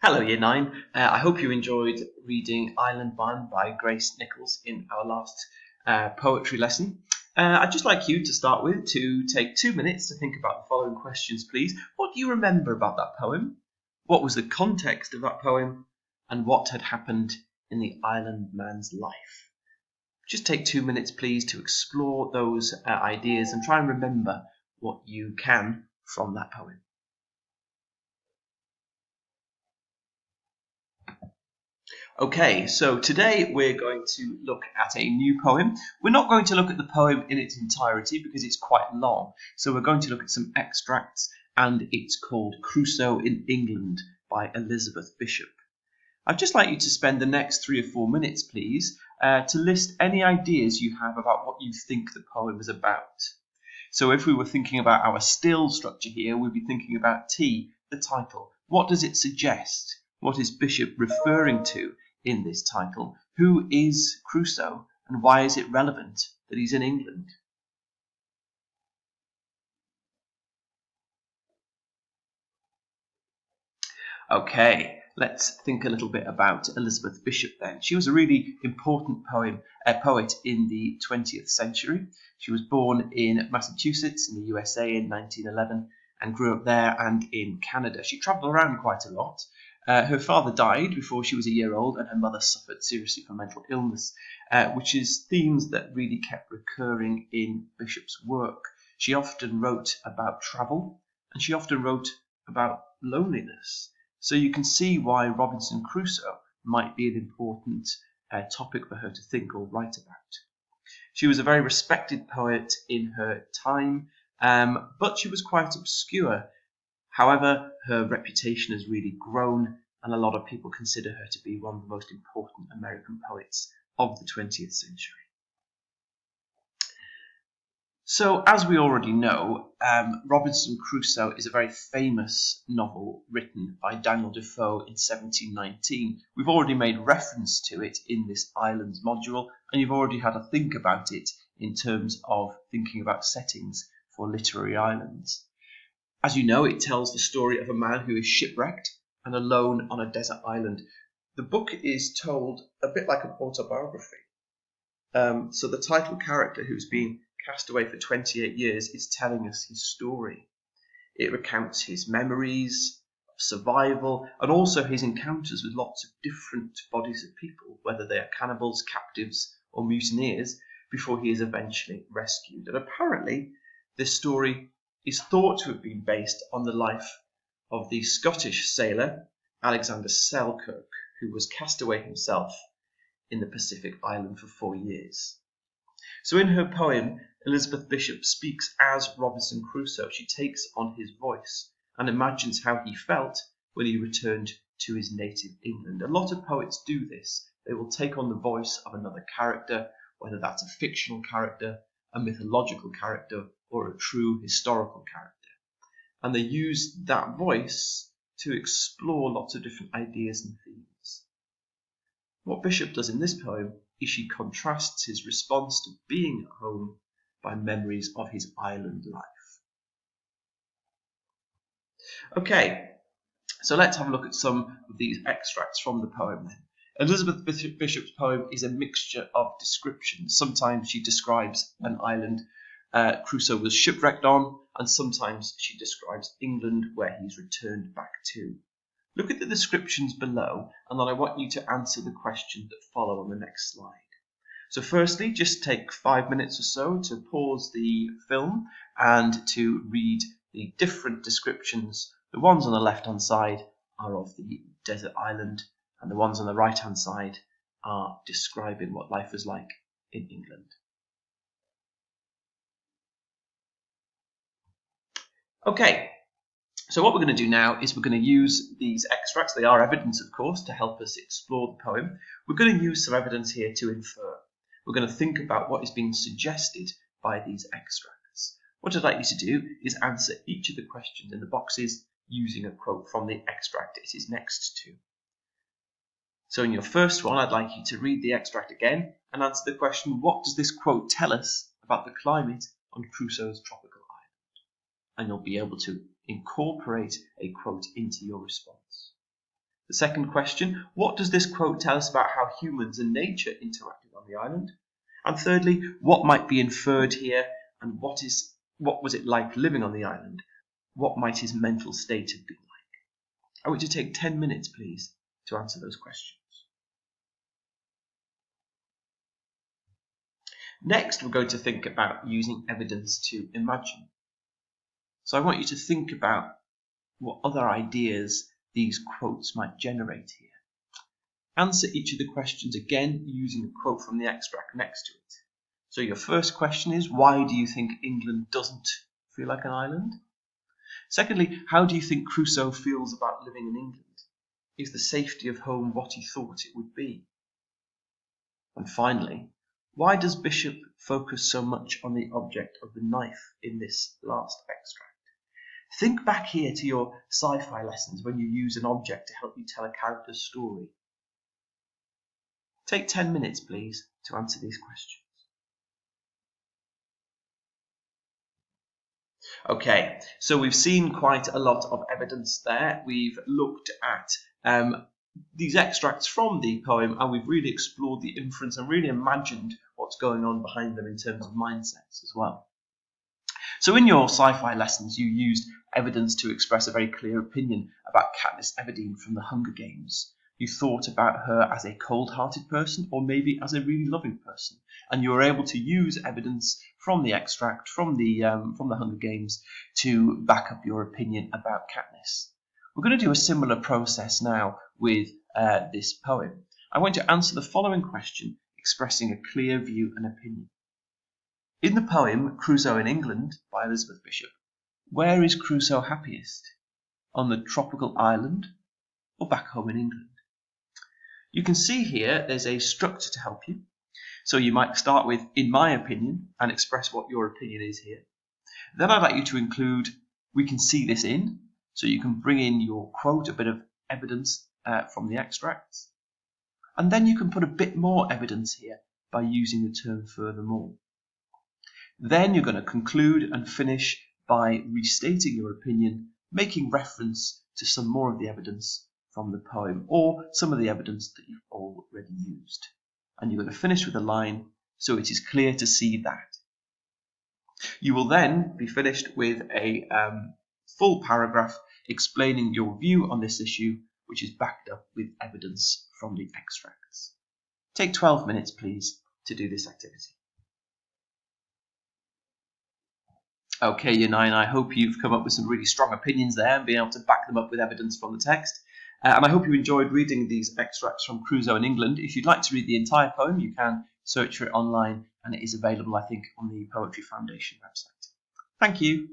Hello, Year 9. I hope you enjoyed reading Island Bound by Grace Nichols in our last poetry lesson. I'd just like you to start with to take 2 minutes to think about the following questions, please. What do you remember about that poem? What was the context of that poem? And what had happened in the island man's life? Just take 2 minutes, please, to explore those ideas and try and remember what you can from that poem. Okay, so today we're going to look at a new poem. We're not going to look at the poem in its entirety because it's quite long. So we're going to look at some extracts, and it's called Crusoe in England by Elizabeth Bishop. I'd just like you to spend the next 3 or 4 minutes, please, to list any ideas you have about what you think the poem is about. So if we were thinking about our still structure here, we'd be thinking about T, the title. What does it suggest? What is Bishop referring to in this title? Who is Crusoe, and why is it relevant that he's in England? Okay, let's think a little bit about Elizabeth Bishop then. She was a really important poet in the 20th century. She was born in Massachusetts in the USA in 1911 and grew up there and in Canada. She travelled around quite a lot. Her father died before she was a year old, and her mother suffered seriously from mental illness, which is themes that really kept recurring in Bishop's work. She often wrote about travel, and she often wrote about loneliness. So you can see why Robinson Crusoe might be an important topic for her to think or write about. She was a very respected poet in her time, but she was quite obscure. However, her reputation has really grown, and a lot of people consider her to be one of the most important American poets of the 20th century. So, as we already know, Robinson Crusoe is a very famous novel written by Daniel Defoe in 1719. We've already made reference to it in this Islands module, and you've already had a think about it in terms of thinking about settings for literary islands. As you know, it tells the story of a man who is shipwrecked and alone on a desert island. The book is told a bit like an autobiography. So the title character, who's been cast away for 28 years, is telling us his story. It recounts his memories of survival and also his encounters with lots of different bodies of people, whether they are cannibals, captives, or mutineers, before he is eventually rescued. And apparently, this story is thought to have been based on the life of the Scottish sailor Alexander Selkirk, who was cast away himself in the Pacific Island for 4 years. So in her poem, Elizabeth Bishop speaks as Robinson Crusoe. She takes on his voice and imagines how he felt when he returned to his native England. A lot of poets do this. They will take on the voice of another character, whether that's a fictional character, a mythological character, or a true historical character. And they use that voice to explore lots of different ideas and themes. What Bishop does in this poem is she contrasts his response to being at home by memories of his island life. Okay, so let's have a look at some of these extracts from the poem then. Elizabeth Bishop's poem is a mixture of descriptions. Sometimes she describes an island Crusoe was shipwrecked on, and sometimes she describes England where he's returned back to. Look at the descriptions below, and then I want you to answer the questions that follow on the next slide. So firstly, just take 5 minutes or so to pause the film and to read the different descriptions. The ones on the left-hand side are of the desert island, and the ones on the right-hand side are describing what life was like in England. Okay, so what we're going to do now is we're going to use these extracts. They are evidence, of course, to help us explore the poem. We're going to use some evidence here to infer. We're going to think about what is being suggested by these extracts. What I'd like you to do is answer each of the questions in the boxes using a quote from the extract it is next to. So in your first one, I'd like you to read the extract again and answer the question, what does this quote tell us about the climate on Crusoe's tropical island? And you'll be able to incorporate a quote into your response. The second question, what does this quote tell us about how humans and nature interacted on the island? And thirdly, what might be inferred here, and what was it like living on the island? What might his mental state have been like? I want you to take 10 minutes, please, to answer those questions. Next, we're going to think about using evidence to imagine. So I want you to think about what other ideas these quotes might generate here. Answer each of the questions again using a quote from the extract next to it. So your first question is, why do you think England doesn't feel like an island? Secondly, how do you think Crusoe feels about living in England? Is the safety of home what he thought it would be? And finally, why does Bishop focus so much on the object of the knife in this last extract? Think back here to your sci-fi lessons when you use an object to help you tell a character's story. Take 10 minutes, please, to answer these questions. Okay, so we've seen quite a lot of evidence there. We've looked at these extracts from the poem, and we've really explored the inference and really imagined what's going on behind them in terms of mindsets as well. So in your sci-fi lessons, you used evidence to express a very clear opinion about Katniss Everdeen from the Hunger Games. You thought about her as a cold-hearted person or maybe as a really loving person, and you were able to use evidence from the extract from the Hunger Games to back up your opinion about Katniss. We're going to do a similar process now with this poem. I want to answer the following question, expressing a clear view and opinion. In the poem Crusoe in England by Elizabeth Bishop, where is Crusoe happiest? On the tropical island or back home in England? You can see here there's a structure to help you. So you might start with, in my opinion, and express what your opinion is here. Then I'd like you to include, we can see this in, so you can bring in your quote, a bit of evidence from the extracts. And then you can put a bit more evidence here by using the term furthermore. Then you're going to conclude and finish by restating your opinion, making reference to some more of the evidence from the poem or some of the evidence that you've already used. And you're going to finish with a line, so it is clear to see that. You will then be finished with a full paragraph explaining your view on this issue, which is backed up with evidence from the extracts. Take 12 minutes, please, to do this activity. Okay, Year 9, I hope you've come up with some really strong opinions there and been able to back them up with evidence from the text. And I hope you enjoyed reading these extracts from Crusoe in England. If you'd like to read the entire poem, you can search for it online, and it is available, I think, on the Poetry Foundation website. Thank you.